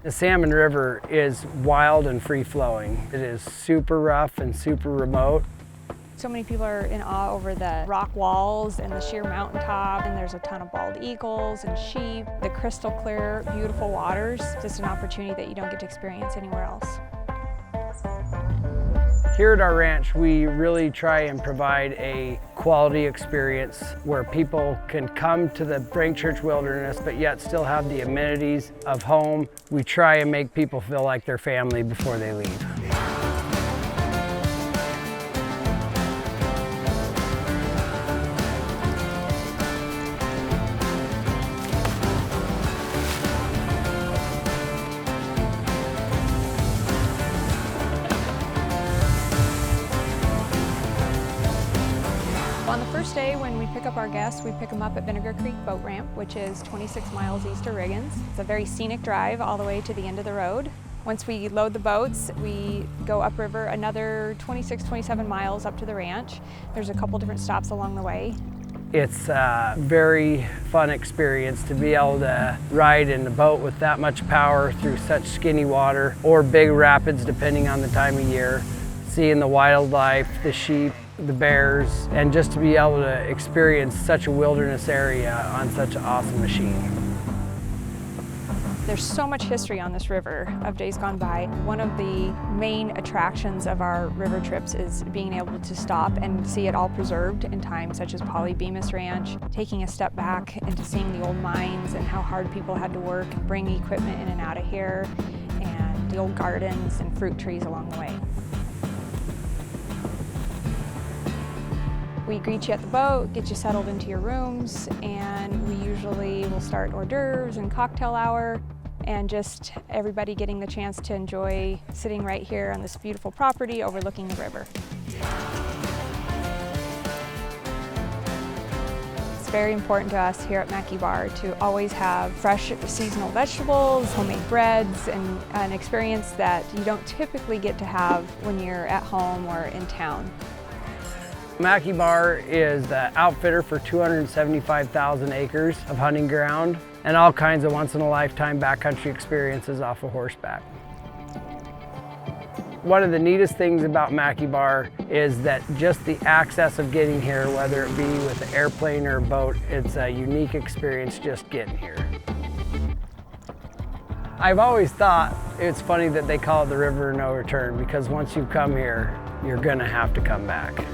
The Salmon River is wild and free-flowing. It is super rough and super remote. So many people are in awe over the rock walls and the sheer mountaintop, and there's a ton of bald eagles and sheep, the crystal clear, beautiful waters. Just an opportunity that you don't get to experience anywhere else. Here at our ranch, we really try and provide a quality experience where people can come to the Frank Church Wilderness but yet still have the amenities of home. We try and make people feel like they're family before they leave. On the first day, when we pick up our guests, we pick them up at Vinegar Creek Boat Ramp, which is 26 miles east of Riggins. It's a very scenic drive all the way to the end of the road. Once we load the boats, we go upriver another 26, 27 miles up to the ranch. There's a couple different stops along the way. It's a very fun experience to be able to ride in a boat with that much power through such skinny water or big rapids depending on the time of year. Seeing the wildlife, the sheep, the bears, and just to be able to experience such a wilderness area on such an awesome machine. There's so much history on this river of days gone by. One of the main attractions of our river trips is being able to stop and see it all preserved in time, such as Polybemis Ranch, taking a step back into seeing the old mines and how hard people had to work and bring equipment in and out of here, and the old gardens and fruit trees along the way. We greet you at the boat, get you settled into your rooms, and we usually will start hors d'oeuvres and cocktail hour, and just everybody getting the chance to enjoy sitting right here on this beautiful property overlooking the river. It's very important to us here at Mackay Bar to always have fresh seasonal vegetables, homemade breads, and an experience that you don't typically get to have when you're at home or in town. Mackay Bar is the outfitter for 275,000 acres of hunting ground and all kinds of once-in-a-lifetime backcountry experiences off of horseback. One of the neatest things about Mackay Bar is that just the access of getting here, whether it be with an airplane or a boat, it's a unique experience just getting here. I've always thought it's funny that they call it the River of No Return, because once you come here, you're gonna have to come back.